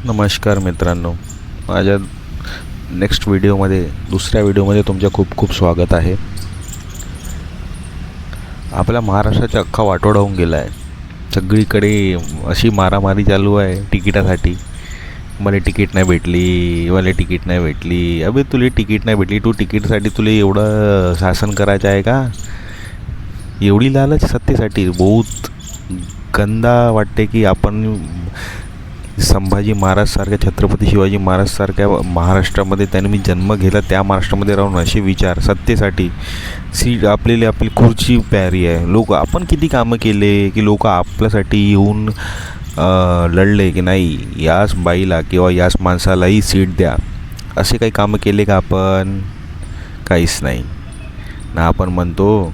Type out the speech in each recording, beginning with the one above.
नमस्कार मित्रांनो, माझ्या नेक्स्ट व्हिडिओमध्ये दुसऱ्या व्हिडिओमध्ये तुमचं खूप खूप स्वागत आहे. आपल्या महाराष्ट्राचा अख्खा वाटोळा होऊन गेला आहे. सगळीकडे अशी मारामारी चालू आहे तिकिटासाठी. मला तिकीट नाही भेटली. अबे तुला तिकीट नाही भेटली, तू तिकीटसाठी तुला एवढं शासन करायचं आहे का? एवढी लालच सत्तेसाठी? बहुत गंदा वाटते की आपण संभाजी महाराजसारख्या, छत्रपती शिवाजी महाराजसारख्या महाराष्ट्रामध्ये त्यांनी मी जन्म घेतला, त्या महाराष्ट्रामध्ये राहून असे विचार सत्तेसाठी. आपली खुर्ची प्यारी आहे. लोक आपण किती कामं केले की लोक आपल्यासाठी येऊन लढले की नाही याच बाईला किंवा याच माणसालाही सीट द्या. असे काही कामं केले का आपण? काहीच नाही ना. आपण म्हणतो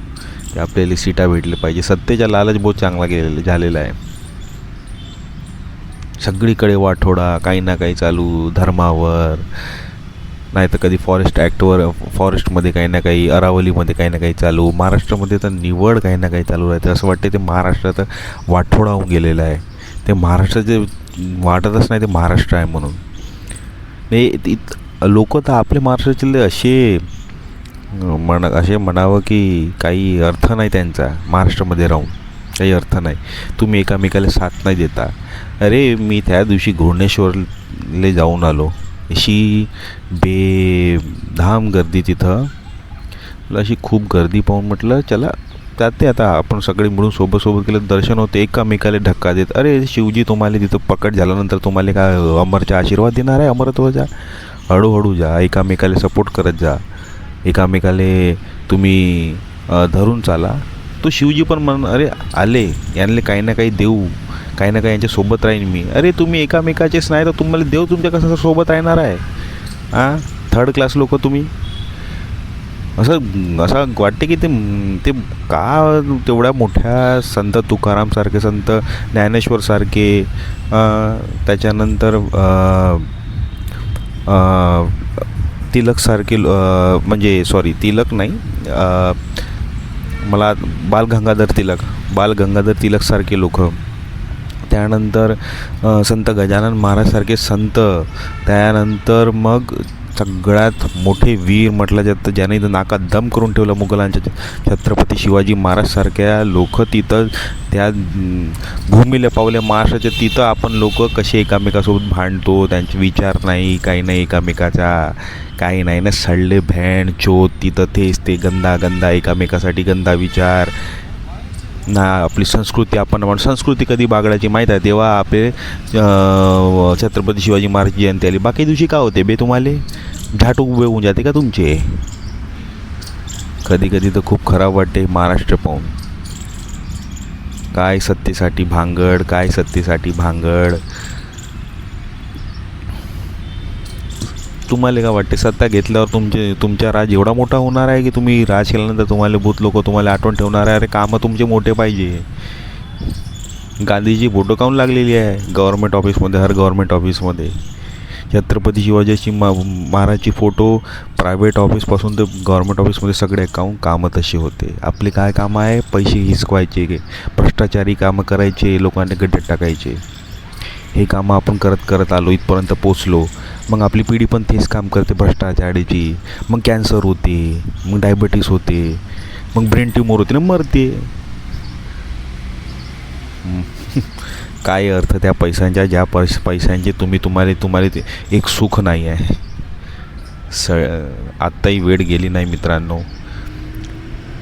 की आपल्याला सीटा भेटले पाहिजे. सत्तेचा लालच बहुत चांगला झालेला आहे. सगळीकडे वाठोडा, काही ना काही चालू, धर्मावर, नाही तर कधी फॉरेस्टमध्ये काही ना काही, अरावलीमध्ये काही ना काही चालू, महाराष्ट्रामध्ये तर निवड काही ना काही चालू राहते. असं वाटते ते महाराष्ट्रात वाठोडा होऊन गेलेला आहे. ते महाराष्ट्राचे वाटतच नाही ते महाराष्ट्र आहे म्हणून. नाही लोक तर आपले महाराष्ट्राचे असे म्हणावं की काही अर्थ नाही त्यांचा. महाराष्ट्रामध्ये राहून काही अर्थ नाही. तुम्ही एकामेकाला साथ नाही देता. अरे मी त्या दिवशी घोणेश्वरला जाऊन आलो. अशी बेधाम गर्दी तिथं. अशी खूप गर्दी पाहून म्हटलं चला जाते आता आपण सगळे मिळून सोबत केलं. दर्शन होते, एकामेकाला धक्का देत. अरे शिवजी तुम्हाला तिथं प्रकट झाल्यानंतर तुम्हाला काय अमरचा आशीर्वाद देणार आहे? अमरत्वाचा हळूहळू जा, एकामेकाला सपोर्ट करत जा, एकामेकाला तुम्ही धरून चाला. तो शिवजी पण अरे आले यांना काही ना काही देऊ, काही ना काही यांच्यासोबत राहीन मी. अरे तुम्ही एकामेकाचेच नाही तर तुम्हाला देव तुमच्या कसं सोबत राहणार आहे? थर्ड क्लास लोक तुम्ही. असं वाटते की ते का तेवढ्या मोठ्या संत तुकारामसारखे, संत ज्ञानेश्वरसारखे, त्याच्यानंतर तिलकसारखे, म्हणजे सॉरी तिलक नाही, मला बालगंगाधर तिलकसारखे लोक, त्यानंतर संत गजानन महाराजसारखे संत, त्यानंतर मग सगळ्यात मोठे वीर म्हटलं जातं ज्याने इथं नाकात दम करून ठेवलं मुघलांच्या, छत्रपती शिवाजी महाराजसारख्या लोक तिथं त्या भूमीला पावल्या महाराष्ट्राच्या. तिथं आपण लोक कसे एकामेकासोबत भांडतो, त्यांचे विचार नाही, काही नाही एकामेकाचा, काही नाही ना. सडले भॅण चोत तिथं तेच ते गंदा एकामेकासाठी गंदा विचार ना. आपली संस्कृती आपण संस्कृती कधी बागडायची माहीत आहे? तेव्हा आपले छत्रपती शिवाजी महाराज जयंती आली. बाकी दिवशी का होते बे तुम्हाला? झाट उभे होऊन जाते का तुमचे? कधी तर खूप खराब वाटते महाराष्ट्र पाहून. काय सत्तेसाठी भांगड. तुम्हाला काय वाटते सत्ता घेतल्यावर तुमचा राज एवढा मोठा होणार आहे की तुम्ही राज केल्यानंतर तुम्हाला भूत लोक तुम्हाला आठवण ठेवणार आहे? अरे कामं तुमचे मोठे पाहिजे. गांधीजी फोटो काऊन लागलेली आहे गव्हर्नमेंट ऑफिसमध्ये, हर गव्हर्नमेंट ऑफिसमध्ये? छत्रपती शिवाजी महाराजची फोटो प्रायव्हेट ऑफिसपासून तर गव्हर्नमेंट ऑफिसमध्ये सगळे कामं तशी होते. आपले काय कामं आहे? पैसे हिसकवायचे, भ्रष्टाचारी कामं करायचे, लोकांना गड्ड्यात टाकायचे. हे कामं आपण करत आलो, इथपर्यंत पोचलो. मग आपली पिढी पण तेच काम करते भ्रष्टाचाराची. मग कॅन्सर होते, मग डायबिटीस होते, मग ब्रेन ट्यूमर होते ना, मरते. काय अर्थ त्या पैशांच्या? ज्या पैशांचे तुम्हाला एक सुख नाही आहे. आत्ताही वेळ गेली नाही मित्रांनो.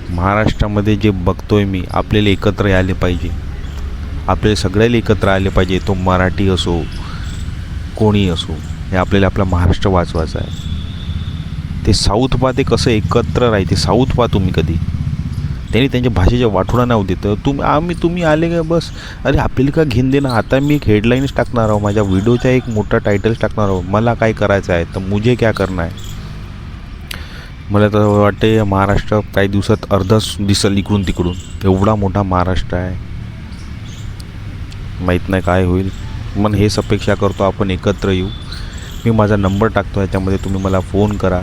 महाराष्ट्रामध्ये जे बघतोय मी, आपल्याला एकत्र यायला पाहिजे. आपल्याला सगळ्याला एकत्र आले पाहिजे. तो मराठी असो, कोणी असो, हे आपल्याला आपला महाराष्ट्र वाचवायचा आहे. ते साऊथ पा ते कसं एकत्र राहते. साऊथ पा तुम्ही कधी त्यांनी त्यांच्या भाषेच्या वाठोडा नाही होते तर तुम्ही आले का बस? अरे आपल्याला का घेऊन दे ना. आता मी एक हेडलाईन्स टाकणार आहो, माझ्या व्हिडिओचा एक मोठा टायटल्स टाकणार आहो. मला काय करायचं आहे तर मुझे क्या करना है. मला तर वाटते महाराष्ट्र काही दिवसात अर्धच दिसेल इकडून तिकडून. एवढा मोठा महाराष्ट्र आहे, माहीत नाही काय होईल. पण हेच अपेक्षा करतो आपण एकत्र येऊ. मी माझा नंबर टाकतो ह्याच्यामध्ये, तुम्ही मला फोन करा.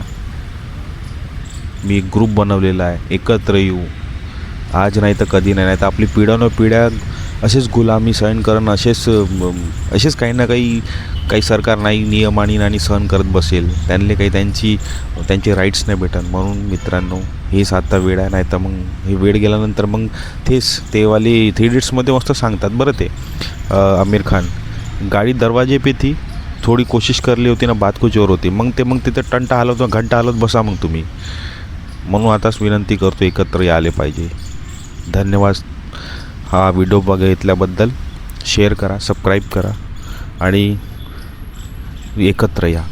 मी एक ग्रुप बनवलेला आहे, एकत्र येऊ. आज नाही तर कधी नाही तर आपली पिढ्यानपिढ्या असेच गुलामी सहन करणं, असेच काही ना काही सरकार नाही नियम आणि सहन करत बसेल, त्यांना काही त्यांचे राईट्स नाही भेटत. म्हणून मित्रांनो, हेच आता वेळ आहे. नाही तर मग हे वेळ गेल्यानंतर मग तेवाले 3 इडियट्समध्ये मस्त सांगतात बरं ते आमिर खान, गाडी दरवाजे पे थी, थोडी कोशिश करली होती ना बात कुछ और होती. मग तिथं घंटा हलवत बसा मग तुम्ही. म्हणून आताच विनंती करतो, एकत्र यायला पाहिजे. धन्यवाद हा व्हिडिओ बघितल्याबद्दल. शेअर करा, सबस्क्राईब करा आणि एकत्र या.